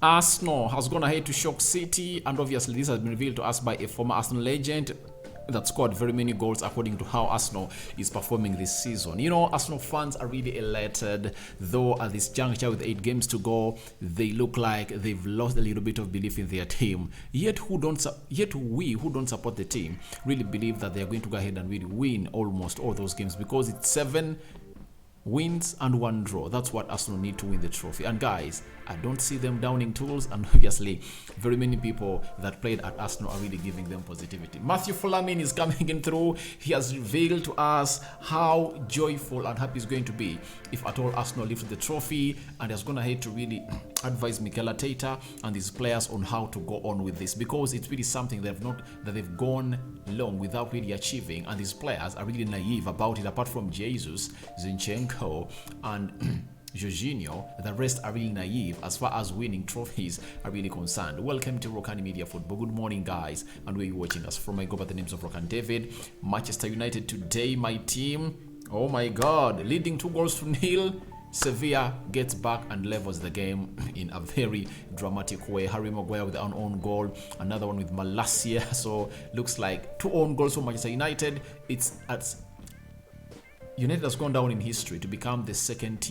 Arsenal has gone ahead to shock City, and obviously this has been revealed to us by a former Arsenal legend that scored very many goals according to how Arsenal is performing this season. You know, Arsenal fans are really elated, though at this juncture with 8 games to go, they look like they've lost a little bit of belief in their team. Yet we who don't support the team really believe that they are going to go ahead and really win almost all those games, because it's 7 wins and 1 draw. That's what Arsenal need to win the trophy. And guys, I don't see them downing tools, and obviously very many people that played at Arsenal are really giving them positivity. Matthew Fulamin is coming in through. He has revealed to us how joyful and happy he's going to be if at all Arsenal lift the trophy, and he's going ahead to really advise Mikel Arteta and his players on how to go on with this, because it's really something they've gone long without really achieving, and these players are really naive about it. Apart from Jesus, Zinchenko, and Jorginho, the rest are really naive as far as winning trophies are really concerned. Welcome to Rokani Media Football. Good morning, guys, and where you watching us from? I go by the names of Rokani David. Manchester United today, my team, oh my god, leading 2-0. Sevilla gets back and levels the game in a very dramatic way. Harry Maguire with an own goal, another one with Malacia. So looks like 2 own goals for Manchester United. United has gone down in history to become the second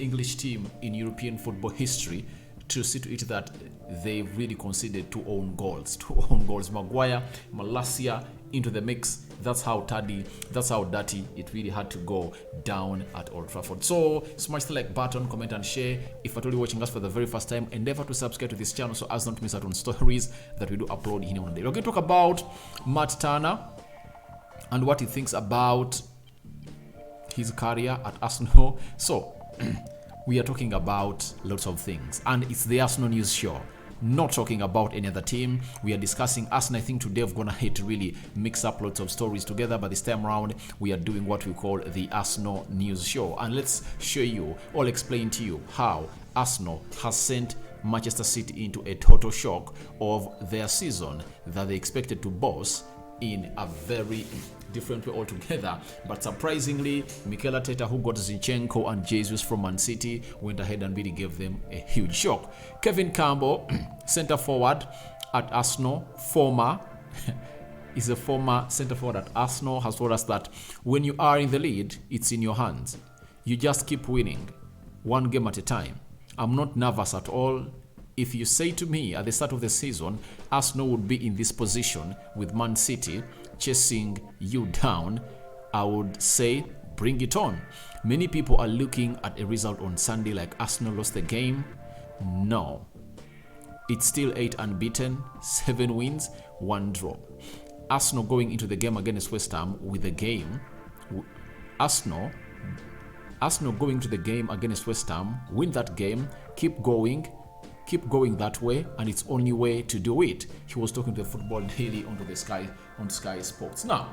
English team in European football history to see to it that they've really conceded 2 own goals. 2 own goals. Maguire, Malacia into the mix. That's how dirty it really had to go down at Old Trafford. So smash the like button, comment and share. If you're watching us for the very first time, endeavor to subscribe to this channel so as not to miss out on stories that we do upload in one day. We're going to talk about Matt Turner and what he thinks about his career at Arsenal. So we are talking about lots of things, and it's the Arsenal News Show. Not talking about any other team. We are discussing Arsenal. I think today we're gonna hate to really mix up lots of stories together, but this time around we are doing what we call the Arsenal News Show, and let's show you or explain to you how Arsenal has sent Manchester City into a total shock of their season that they expected to boss in a very different way altogether. But surprisingly, Mikel Arteta, who got Zinchenko and Jesus from Man City, went ahead and really gave them a huge shock. Kevin Campbell, center forward at Arsenal, is a former center forward at Arsenal, has told us that when you are in the lead, it's in your hands. You just keep winning, 1 game at a time. I'm not nervous at all. If you say to me at the start of the season, Arsenal would be in this position with Man City chasing you down, I would say, bring it on. Many people are looking at a result on Sunday like Arsenal lost the game. No. It's still 8 unbeaten, 7 wins, 1 draw. Arsenal going into the game against West Ham with a game. Arsenal going to the game against West Ham, win that game, keep going that way, and it's only way to do it. He was talking to the Football Daily on Sky Sports. Now,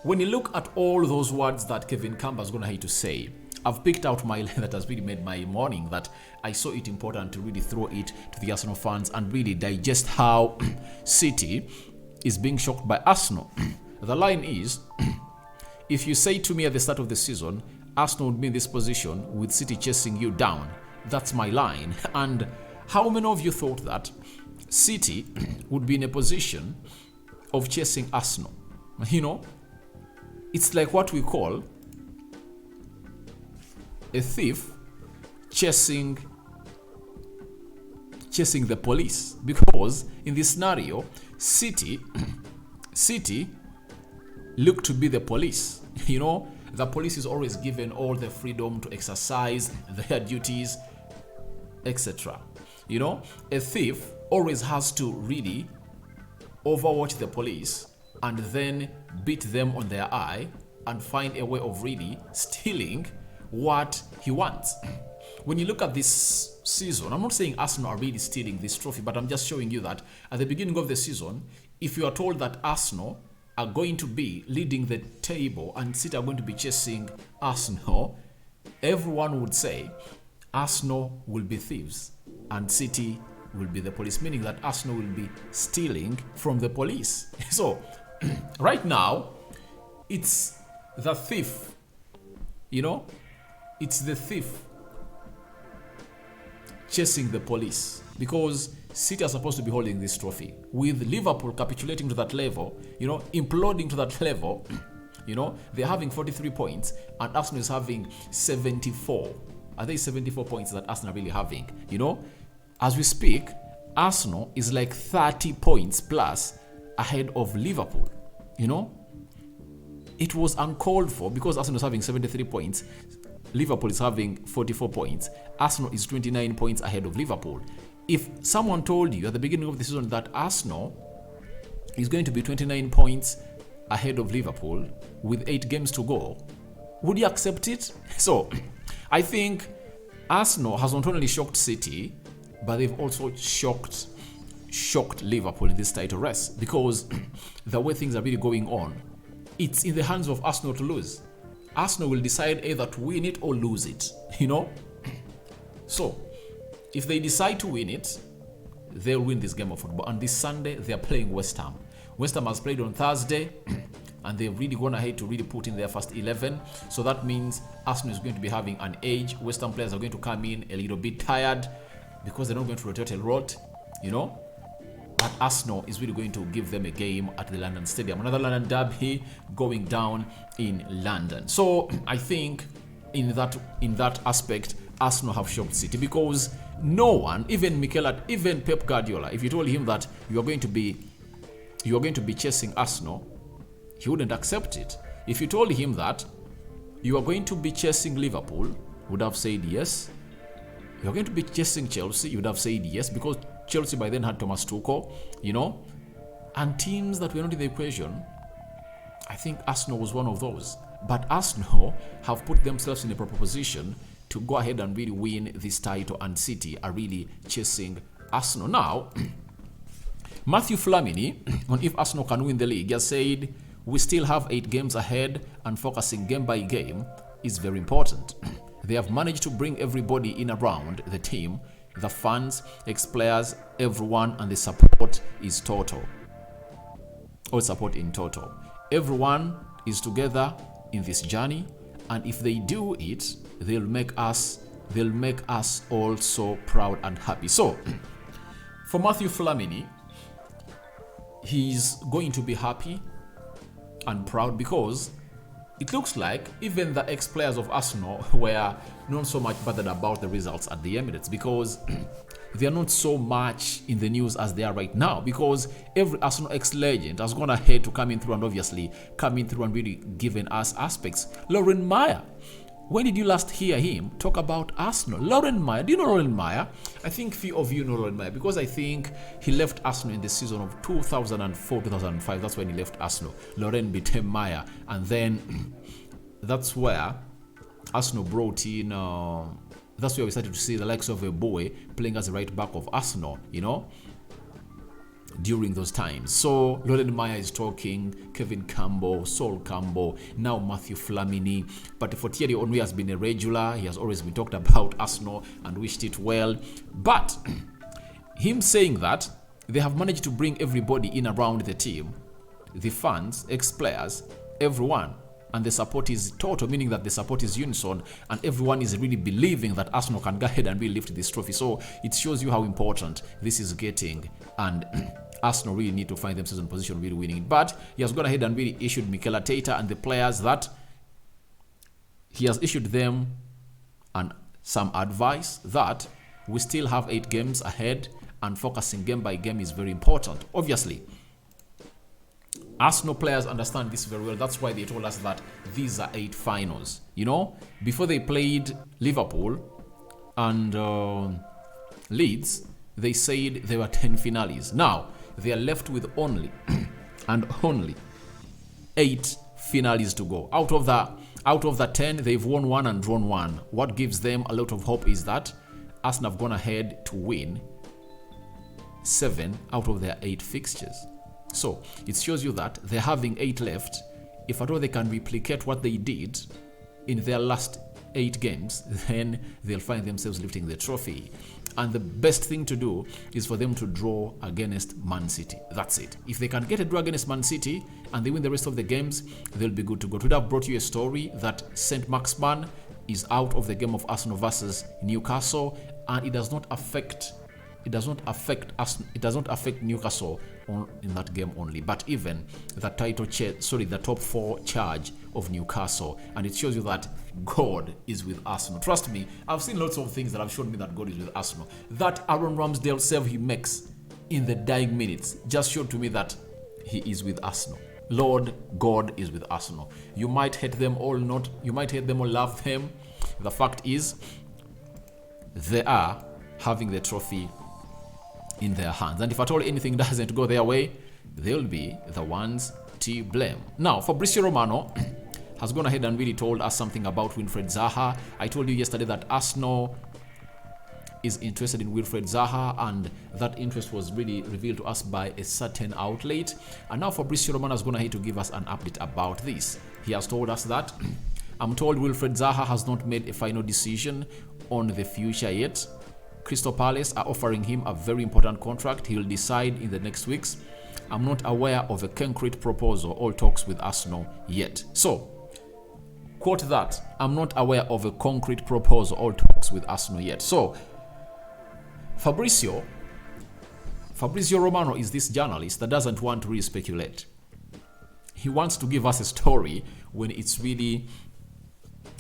when you look at all those words that Kevin Campbell is going to have to say, I've picked out my line that has really made my morning, that I saw it important to really throw it to the Arsenal fans and really digest how City is being shocked by Arsenal. The line is, if you say to me at the start of the season, Arsenal would be in this position with City chasing you down, that's my line. And how many of you thought that City would be in a position of chasing Arsenal? You know, it's like what we call a thief chasing the police, because in this scenario, City look to be the police. You know, the police is always given all the freedom to exercise their duties, etc. You know, a thief always has to really overwatch the police and then beat them on their eye and find a way of really stealing what he wants. When you look at this season, I'm not saying Arsenal are really stealing this trophy, but I'm just showing you that at the beginning of the season, if you are told that Arsenal are going to be leading the table and City are going to be chasing Arsenal, everyone would say Arsenal will be thieves and City will be the police, meaning that Arsenal will be stealing from the police. So right now, it's the thief, you know, it's the thief chasing the police, because City are supposed to be holding this trophy. With Liverpool capitulating to that level, imploding to that level, they're having 43 points and Arsenal is having 74. Are they 74 points that Arsenal are really having? As we speak, Arsenal is like 30 points plus ahead of Liverpool. It was uncalled for because Arsenal is having 73 points. Liverpool is having 44 points. Arsenal is 29 points ahead of Liverpool. If someone told you at the beginning of the season that Arsenal is going to be 29 points ahead of Liverpool with 8 games to go, would you accept it? So, I think Arsenal has not only shocked City, but they've also shocked Liverpool in this title race, because the way things are really going on, it's in the hands of Arsenal to lose. Arsenal will decide either to win it or lose it, So, if they decide to win it, they'll win this game of football. And this Sunday, they're playing West Ham. West Ham has played on Thursday, and they've really gone ahead to really put in their first 11. So that means Arsenal is going to be having an edge. West Ham players are going to come in a little bit tired because they're not going to rotate a lot, But Arsenal is really going to give them a game at the London Stadium. Another London derby going down in London. So I think in that aspect, Arsenal have shocked City, because no one, even even Pep Guardiola, if you told him that you are going to be chasing Arsenal, he wouldn't accept it. If you told him that you are going to be chasing Liverpool, he would have said yes. You are going to be chasing Chelsea, you would have said yes, because Chelsea by then had Thomas Tuchel, and teams that were not in the equation. I think Arsenal was one of those. But Arsenal have put themselves in a proper position to go ahead and really win this title, and City are really chasing Arsenal. Now, Matthew Flamini, on if Arsenal can win the league, has said, we still have 8 games ahead and focusing game by game is very important. They have managed to bring everybody in around the team, the fans, ex-players, everyone, and the support is total. All support in total. Everyone is together in this journey, and if they do it, they'll make us all so proud and happy. So, for Matthew Flamini, he's going to be happy and proud, because it looks like even the ex-players of Arsenal were not so much bothered about the results at the Emirates, because they are not so much in the news as they are right now, because every Arsenal ex-legend has gone ahead to come in through and obviously come in through and really given us aspects. Lauren Meyer, when did you last hear him talk about Arsenal? Lauren Meyer, do you know Lauren Meyer? I think few of you know Lauren Meyer, because I think he left Arsenal in the season of 2004-2005. That's when he left Arsenal. Lauren became Meyer, and then that's where Arsenal brought in. That's where we started to see the likes of a boy playing as a right back of Arsenal, during those times. So Lauren Meyer is talking, Kevin Campbell, Sol Campbell, now Matthew Flamini. But for Thierry Henry has been a regular. He has always been talked about Arsenal and wished it well. But him saying that they have managed to bring everybody in around the team, the fans, ex-players, everyone, and the support is total, meaning that the support is unison, and everyone is really believing that Arsenal can go ahead and really lift this trophy. So it shows you how important this is getting, and Arsenal really need to find themselves in position of really winning it. But he has gone ahead and really issued Mikel Arteta and the players that he has issued them and some advice that we still have 8 games ahead, and focusing game by game is very important. Obviously, Arsenal players understand this very well. That's why they told us that these are 8 finals. Before they played Liverpool and Leeds, they said there were 10 finales. Now, they are left with only 8 finales to go. Out of the 10, they've won 1 and drawn 1. What gives them a lot of hope is that Arsenal have gone ahead to win 7 out of their 8 fixtures. So it shows you that they're having 8 left. If at all they can replicate what they did in their last 8 games, then they'll find themselves lifting the trophy. And the best thing to do is for them to draw against Man City. That's it. If they can get a draw against Man City and they win the rest of the games, they'll be good to go. Today I've brought you a story that St. Maximin is out of the game of Arsenal versus Newcastle, and it does not affect us. It does not affect Newcastle in that game only, but even the the top 4 charge of Newcastle, and it shows you that God is with Arsenal. Trust me, I've seen lots of things that have shown me that God is with Arsenal. That Aaron Ramsdale save he makes in the dying minutes just showed to me that he is with Arsenal. Lord God is with Arsenal. You might hate them or not. You might hate them or love them. The fact is, they are having the trophy in their hands, and if at all anything doesn't go their way, they'll be the ones to blame. Now, Fabrizio Romano has gone ahead and really told us something about Wilfried Zaha. I told you yesterday that Arsenal is interested in Wilfried Zaha, and that interest was really revealed to us by a certain outlet. And now Fabrizio Romano has gone ahead to give us an update about this. He has told us that I'm told Wilfried Zaha has not made a final decision on the future yet. Crystal Palace are offering him a very important contract. He'll decide in the next weeks. I'm not aware of a concrete proposal or talks with Arsenal yet. So, quote that, I'm not aware of a concrete proposal or talks with Arsenal yet. So, Fabrizio Romano is this journalist that doesn't want to really speculate. He wants to give us a story when it's really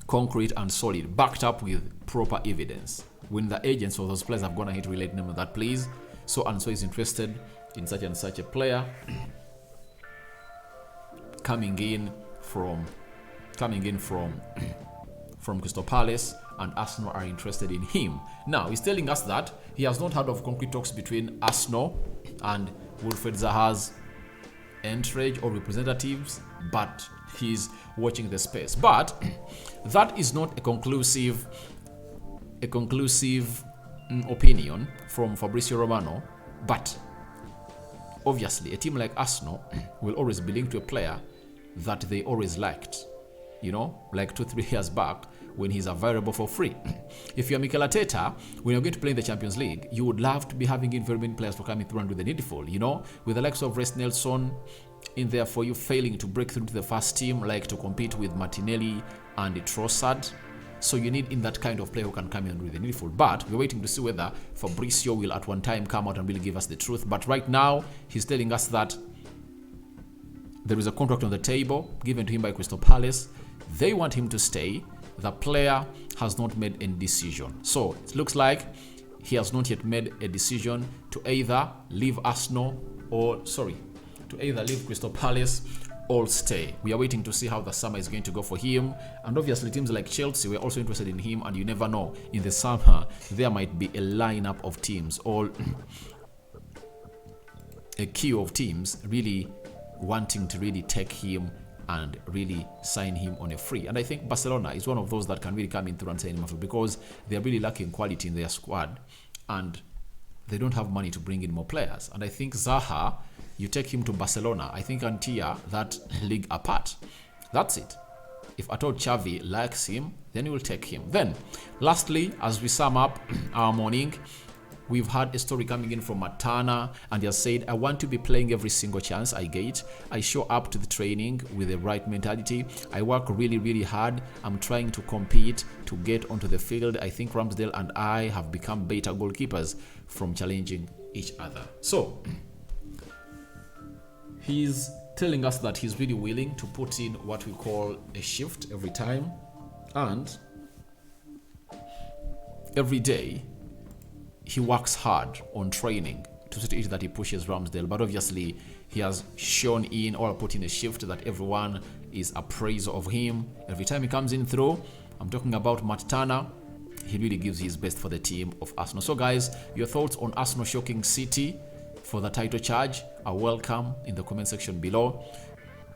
concrete and solid, backed up with proper evidence. When the agents of those players have gone ahead to relate them that, please, so and so is interested in such and such a player coming in from Crystal Palace, and Arsenal are interested in him. Now, he's telling us that he has not heard of concrete talks between Arsenal and Wilfried Zaha's entourage or representatives, but he's watching the space. But that is not a conclusive opinion from Fabrizio Romano. But obviously, a team like Arsenal will always be linked to a player that they always liked. Like 2-3 years back when he's available for free. If you're Mikel Arteta, when you're going to play in the Champions League, you would love to be having in very many players to come in through and do the needful, with the likes of Reece Nelson in there for you, failing to break through to the first team, like to compete with Martinelli and Trossard. So you need in that kind of player who can come in and do the needful. But we're waiting to see whether Fabrizio will at one time come out and really give us the truth. But right now, he's telling us that there is a contract on the table given to him by Crystal Palace. They want him to stay. The player has not made any decision. So it looks like he has not yet made a decision to either leave Crystal Palace or stay. We are waiting to see how the summer is going to go for him. And obviously teams like Chelsea were also interested in him, and you never know, in the summer there might be a lineup of teams or a queue of teams really wanting to really take him and really sign him on a free. And I think Barcelona is one of those that can really come in through and sign him off, because they're really lacking quality in their squad and they don't have money to bring in more players. And I think Zaha, you take him to Barcelona, I think and tear that league apart. That's it. If at all Xavi likes him, then you will take him. Then, lastly, as we sum up our morning, we've had a story coming in from Matana, and he has said, I want to be playing every single chance I get. I show up to the training with the right mentality. I work really, really hard. I'm trying to compete to get onto the field. I think Ramsdale and I have become better goalkeepers from challenging each other. So, he's telling us that he's really willing to put in what we call a shift every time, and every day he works hard on training to see to it that he pushes Ramsdale. But obviously he has shown in or put in a shift that everyone is appraised of him. Every time he comes in through, I'm talking about Matt Turner, he really gives his best for the team of Arsenal. So guys, your thoughts on Arsenal shocking City for the title charge are welcome in the comment section below.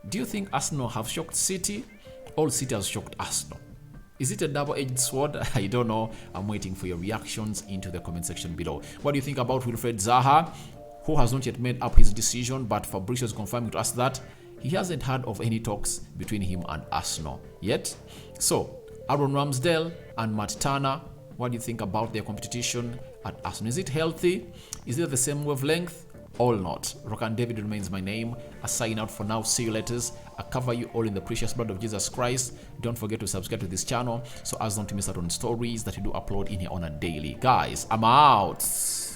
Do you think Arsenal have shocked City, or City has shocked Arsenal? Is it a double-edged sword? I don't know. I'm waiting for your reactions into the comment section below. What do you think about Wilfried Zaha, who has not yet made up his decision, but Fabrizio is confirming to us that he hasn't heard of any talks between him and Arsenal yet. So, Aaron Ramsdale and Matt Turner, what do you think about their competition at Arsenal? Is it healthy? Is it the same wavelength? all not. Rokani David remains my name. I sign out for now. See you later. I cover you all in the precious blood of Jesus Christ. Don't forget to subscribe to this channel so as not to miss out on stories that you do upload in here on a daily. Guys, I'm out.